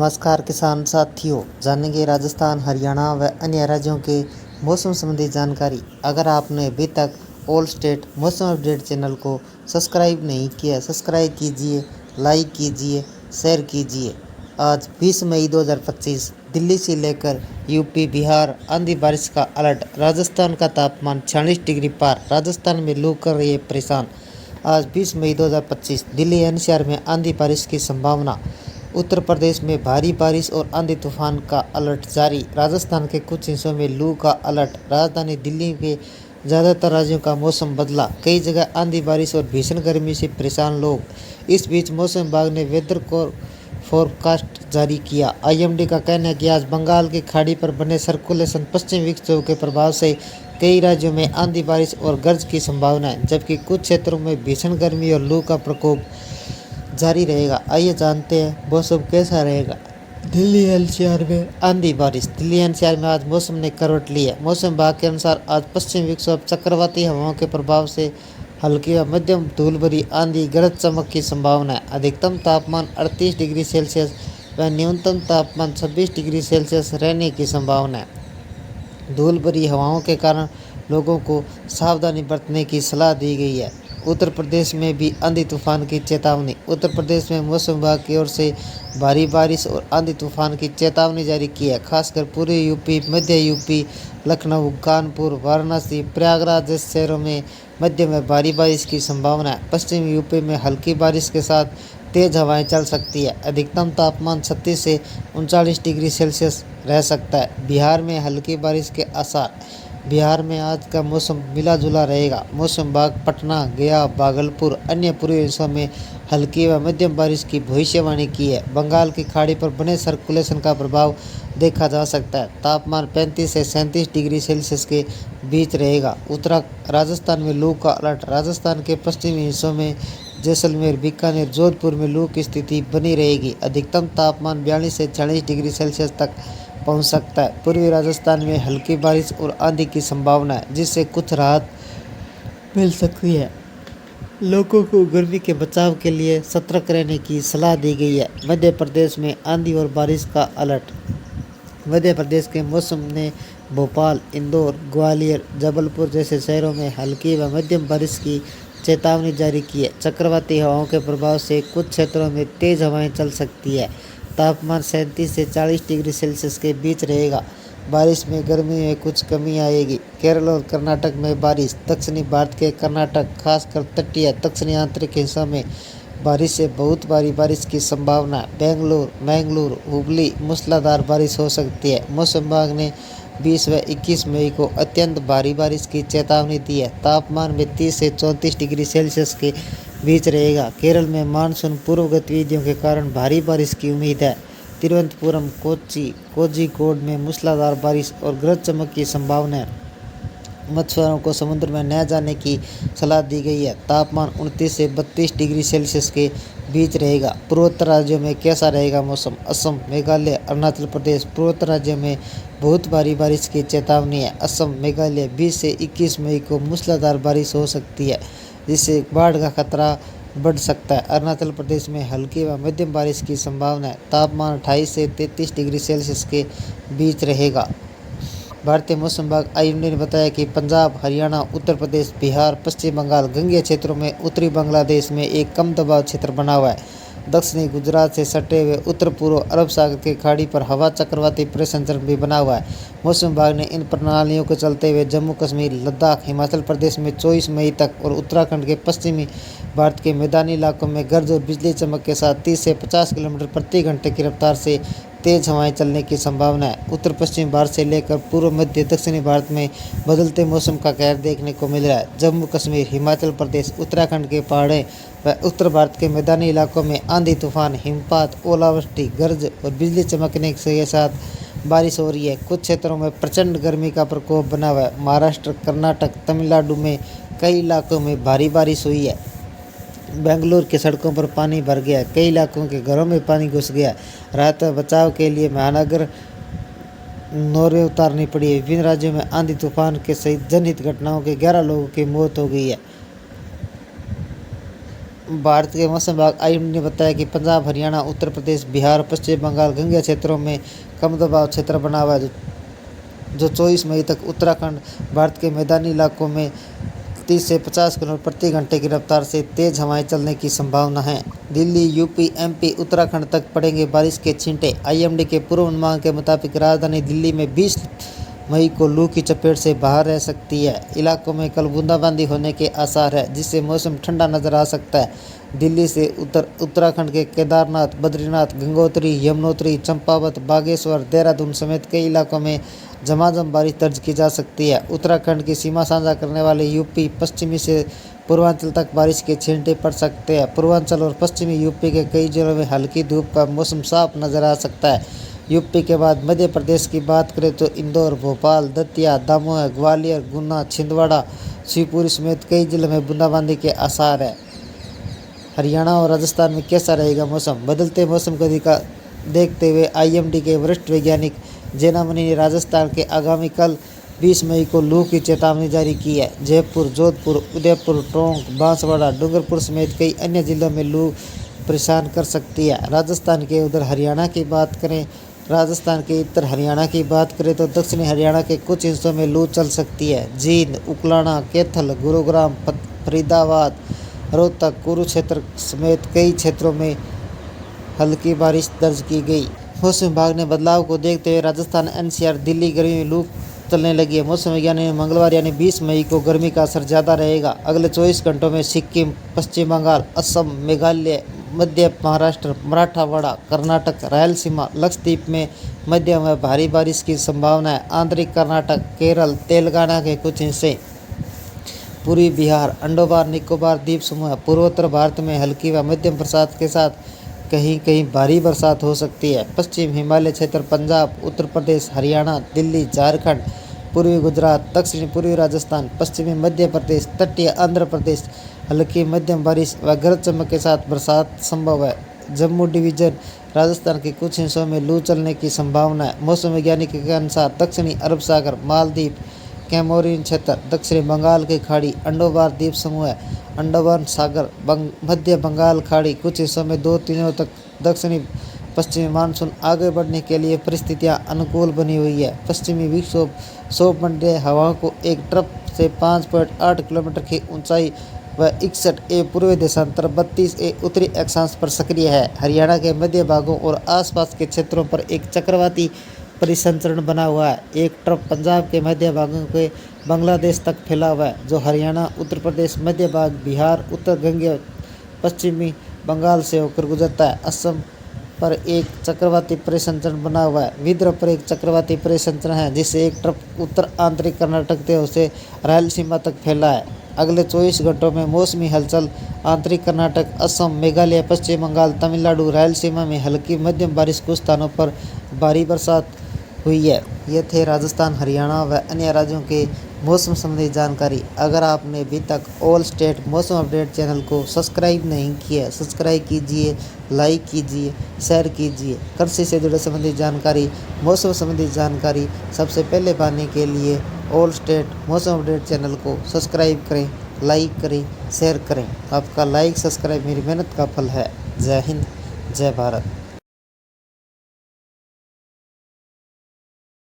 नमस्कार किसान साथियों, जानेंगे राजस्थान, हरियाणा व अन्य राज्यों के मौसम संबंधी जानकारी। अगर आपने अभी तक ऑल स्टेट मौसम अपडेट चैनल को सब्सक्राइब नहीं किया, सब्सक्राइब कीजिए, लाइक कीजिए, शेयर कीजिए। आज 20 मई 2025 दिल्ली से लेकर यूपी, बिहार आंधी बारिश का अलर्ट। राजस्थान का तापमान 46 डिग्री पार। राजस्थान में लू कर रही है परेशान। आज 20 मई 2025 दिल्ली एनसीआर में आंधी बारिश की संभावना। उत्तर प्रदेश में भारी बारिश और आंधी तूफान का अलर्ट जारी। राजस्थान के कुछ हिस्सों में लू का अलर्ट। राजधानी दिल्ली के ज़्यादातर राज्यों का मौसम बदला। कई जगह आंधी बारिश और भीषण गर्मी से परेशान लोग। इस बीच मौसम विभाग ने वेदर फोरकास्ट जारी किया। आईएमडी का कहना है कि आज बंगाल की खाड़ी पर बने सर्कुलेशन पश्चिमी विक्षोभ के प्रभाव से कई राज्यों में आंधी बारिश और गर्ज की संभावना है, जबकि कुछ क्षेत्रों में भीषण गर्मी और लू का प्रकोप जारी रहेगा। आइए जानते हैं मौसम कैसा रहेगा। दिल्ली एनसीआर में आंधी बारिश। दिल्ली एनसीआर में आज मौसम ने करवट ली है। मौसम विभाग के अनुसार आज पश्चिमी विक्षोभ चक्रवाती हवाओं के प्रभाव से हल्की व मध्यम धूल भरी आंधी, गरज चमक की संभावना है। अधिकतम तापमान 38 डिग्री सेल्सियस व न्यूनतम तापमान 26 डिग्री सेल्सियस रहने की संभावना है। धूल भरी हवाओं के कारण लोगों को सावधानी बरतने की सलाह दी गई है। उत्तर प्रदेश में भी आंधी तूफान की चेतावनी। उत्तर प्रदेश में मौसम विभाग की ओर से भारी बारिश और आंधी तूफान की चेतावनी जारी की है। खासकर पूरे यूपी, मध्य यूपी, लखनऊ, कानपुर, वाराणसी, प्रयागराज जैसे शहरों में मध्यम में भारी बारिश की संभावना है। पश्चिमी यूपी में हल्की बारिश के साथ तेज हवाएं चल सकती है। अधिकतम तापमान 36 से 39 डिग्री सेल्सियस रह सकता है। बिहार में हल्की बारिश के आसार। बिहार में आज का मौसम मिला जुला रहेगा। मौसम विभाग पटना, गया, भागलपुर अन्य पूर्वी हिस्सों में हल्की व मध्यम बारिश की भविष्यवाणी की है। बंगाल की खाड़ी पर बने सर्कुलेशन का प्रभाव देखा जा सकता है। तापमान 35 से 37 डिग्री सेल्सियस के बीच रहेगा। उत्तरा राजस्थान में लू का अलर्ट। राजस्थान के पश्चिमी हिस्सों में जैसलमेर, बीकानेर, जोधपुर में लू की स्थिति बनी रहेगी। अधिकतम तापमान 42 से 40 डिग्री सेल्सियस तक पहुंच सकता है। पूर्वी राजस्थान में हल्की बारिश और आंधी की संभावना है, जिससे कुछ राहत मिल सकती है। लोगों को गर्मी के बचाव के लिए सतर्क रहने की सलाह दी गई है। मध्य प्रदेश में आंधी और बारिश का अलर्ट। मध्य प्रदेश के मौसम ने भोपाल, इंदौर, ग्वालियर, जबलपुर जैसे शहरों में हल्की व मध्यम बारिश की चेतावनी जारी की है। चक्रवाती हवाओं के प्रभाव से कुछ क्षेत्रों में तेज हवाएं चल सकती है। तापमान 37 से 40 डिग्री सेल्सियस के बीच रहेगा। बारिश में गर्मी में कुछ कमी आएगी। केरल और कर्नाटक में बारिश। दक्षिणी भारत के कर्नाटक, खासकर तटीय दक्षिणी आंतरिक हिस्सों में बारिश से बहुत भारी बारिश की संभावना है। बेंगलुरु, मैंगलोर, हुबली मूसलाधार बारिश हो सकती है। मौसम विभाग ने 20 व 21 मई को अत्यंत भारी बारिश की चेतावनी दी है। तापमान में 30 से 34 डिग्री सेल्सियस के बीच रहेगा। केरल में मानसून पूर्व गतिविधियों के कारण भारी बारिश की उम्मीद है। तिरुवनंतपुरम, कोच्चि, कोझिकोड में मूसलाधार बारिश और गरज चमक की संभावना है। मछुआरों को समुद्र में न जाने की सलाह दी गई है। तापमान 29 से 32 डिग्री सेल्सियस के बीच रहेगा। पूर्वोत्तर राज्यों में कैसा रहेगा मौसम। असम, मेघालय, अरुणाचल प्रदेश। पूर्वोत्तर राज्यों में बहुत भारी बारिश की चेतावनी है। असम, मेघालय 20 से 21 मई को मूसलाधार बारिश हो सकती है, जिससे बाढ़ का खतरा बढ़ सकता है। अरुणाचल प्रदेश में हल्की व मध्यम बारिश की संभावना है। तापमान 28 से 33 डिग्री सेल्सियस के बीच रहेगा। भारतीय मौसम विभाग आईएमडी ने बताया कि पंजाब, हरियाणा, उत्तर प्रदेश, बिहार, पश्चिम बंगाल, गंगीय क्षेत्रों में उत्तरी बांग्लादेश में एक कम दबाव क्षेत्र बना हुआ है। दक्षिणी गुजरात से सटे हुए उत्तर पूर्व अरब सागर की खाड़ी पर हवा चक्रवाती प्रेशर भी बना हुआ है। मौसम विभाग ने इन प्रणालियों के चलते हुए जम्मू कश्मीर, लद्दाख, हिमाचल प्रदेश में 24 मई तक और उत्तराखंड के पश्चिमी भारत के मैदानी इलाकों में गरज और बिजली चमक के साथ 30 से 50 किलोमीटर प्रति घंटे की रफ्तार से तेज हवाएं चलने की संभावना है। उत्तर पश्चिमी भारत से लेकर पूर्व मध्य दक्षिणी भारत में बदलते मौसम का कहर देखने को मिल रहा है। जम्मू कश्मीर, हिमाचल प्रदेश, उत्तराखंड के पहाड़े व उत्तर भारत के मैदानी इलाकों में आंधी तूफान, हिमपात, ओलावृष्टि, गरज और बिजली चमकने के साथ बारिश हो रही है। कुछ क्षेत्रों में प्रचंड गर्मी का प्रकोप बना हुआ है। महाराष्ट्र, कर्नाटक, तमिलनाडु में कई इलाकों में भारी बारिश हुई है। बेंगलुरु की सड़कों पर पानी भर गया है। कई इलाकों के घरों में पानी घुस गया है। राहत व बचाव के लिए महानगर नौरें उतारनी पड़ी है। विभिन्न राज्यों में आंधी तूफान के सहित जनहित घटनाओं के 11 लोगों की मौत हो गई है। भारत के मौसम विभाग आईएमडी ने बताया कि पंजाब, हरियाणा, उत्तर प्रदेश, बिहार, पश्चिम बंगाल, गंगेय क्षेत्रों में कम दबाव क्षेत्र बना हुआ है जो 24 मई तक उत्तराखंड, भारत के मैदानी इलाकों में 30 से 50 किलोमीटर प्रति घंटे की रफ्तार से तेज हवाएं चलने की संभावना है। दिल्ली, यूपी, एमपी, उत्तराखंड तक पड़ेंगे बारिश के छींटे। आईएमडी के पूर्वानुमान के मुताबिक राजधानी दिल्ली में 20 मई को लू की चपेट से बाहर रह सकती है। इलाकों में कल बूंदाबांदी होने के आसार है, जिससे मौसम ठंडा नजर आ सकता है। दिल्ली से उत्तराखंड के केदारनाथ, बद्रीनाथ, गंगोत्री, यमुनोत्री, चंपावत, बागेश्वर, देहरादून समेत कई इलाकों में झमाझम बारिश दर्ज की जा सकती है। उत्तराखंड की सीमा साझा करने वाले यूपी पश्चिमी से पूर्वांचल तक बारिश के छींटे पड़ सकते हैं। पूर्वांचल और पश्चिमी यूपी के कई जिलों में हल्की धूप का मौसम साफ नजर आ सकता है। यूपी के बाद मध्य प्रदेश की बात करें तो इंदौर, भोपाल, दतिया, दमोह, ग्वालियर, गुना, छिंदवाड़ा, शिवपुरी समेत कई जिलों में बूंदाबांदी के आसार है। हरियाणा और राजस्थान में कैसा रहेगा मौसम? बदलते मौसम को देखते हुए आईएमडी के वरिष्ठ वैज्ञानिक जैनामणि ने राजस्थान के आगामी कल 20 मई को लू की चेतावनी जारी की है। जयपुर, जोधपुर, उदयपुर, टोंक, बांसवाड़ा, डूंगरपुर समेत कई अन्य जिलों में लू परेशान कर सकती है। राजस्थान के उत्तर हरियाणा की बात करें तो दक्षिणी हरियाणा के कुछ हिस्सों में लू चल सकती है। जींद, उकलाना, कैथल, गुरुग्राम, फरीदाबाद, रोहतक, कुरुक्षेत्र समेत कई क्षेत्रों में हल्की बारिश दर्ज की गई। मौसम विभाग ने बदलाव को देखते हुए राजस्थान, एनसीआर, दिल्ली गर्मी में लू चलने लगी है। मौसम विज्ञानी ने मंगलवार यानी 20 मई को गर्मी का असर ज़्यादा रहेगा। अगले 24 घंटों में सिक्किम, पश्चिम बंगाल, असम, मेघालय, मध्य महाराष्ट्र, मराठवाड़ा, कर्नाटक, रायलसीमा, लक्षद्वीप में मध्यम व भारी बारिश की संभावना है। आंतरिक कर्नाटक, केरल, तेलंगाना के कुछ हिस्से, पूर्वी बिहार, अंडमान निकोबार द्वीप समूह, पूर्वोत्तर भारत में हल्की व मध्यम बरसात के साथ कहीं कहीं भारी बरसात हो सकती है। पश्चिम हिमालय क्षेत्र, पंजाब, उत्तर प्रदेश, हरियाणा, दिल्ली, झारखंड, पूर्वी गुजरात, दक्षिणी पूर्वी राजस्थान, पश्चिमी मध्य प्रदेश, तटीय आंध्र प्रदेश हल्की मध्यम बारिश व गरज चमक के साथ बरसात संभव है। जम्मू डिवीजन, राजस्थान के कुछ हिस्सों में लू चलने की संभावना है। मौसम वैज्ञानिक के अनुसार दक्षिणी अरब सागर, मालदीव, कैमोरिन क्षेत्र, दक्षिणी बंगाल की खाड़ी, अंडमान द्वीप समूह, अंडमान सागर, मध्य बंगाल खाड़ी कुछ हिस्सों में 2 दिनों तक दक्षिणी पश्चिमी मानसून आगे बढ़ने के लिए परिस्थितियां अनुकूल बनी हुई है। पश्चिमी विक्षोभ सौमंडलीय हवाओं को एक ट्रफ से 5.8 किलोमीटर की ऊंचाई व 61 पूर्वी देशांतर 32 उत्तरी अक्षांश पर सक्रिय है। हरियाणा के मध्य भागों और आसपास के क्षेत्रों पर एक चक्रवाती परिसंचरण बना हुआ है। एक ट्रफ पंजाब के मध्य भागों के बांग्लादेश तक फैला हुआ है, जो हरियाणा, उत्तर प्रदेश, मध्य भाग, बिहार, उत्तर गंगेय पश्चिमी बंगाल से होकर गुजरता है। असम पर एक चक्रवाती परिसंचरण बना हुआ है। विदर्भ पर एक चक्रवाती परिसंचरण है, जिससे एक ट्रफ उत्तर आंतरिक कर्नाटक से रायलसीमा तक फैला है। अगले 24 घंटों में मौसमी हलचल आंतरिक कर्नाटक, असम, मेघालय, पश्चिम बंगाल, तमिलनाडु, रायलसीमा में हल्की मध्यम बारिश, कुछ स्थानों पर भारी बरसात हुई है। ये थे राजस्थान, हरियाणा व अन्य राज्यों के मौसम संबंधी जानकारी। अगर आपने अभी तक ऑल स्टेट मौसम अपडेट चैनल को सब्सक्राइब नहीं किया, सब्सक्राइब कीजिए, लाइक कीजिए, शेयर कीजिए। कृषि से जुड़े संबंधी जानकारी, मौसम संबंधी जानकारी सबसे पहले पाने के लिए ऑल स्टेट मौसम अपडेट चैनल को सब्सक्राइब करें, लाइक करें, शेयर करें। आपका लाइक सब्सक्राइब मेरी मेहनत का फल है। जय हिंद, जय भारत।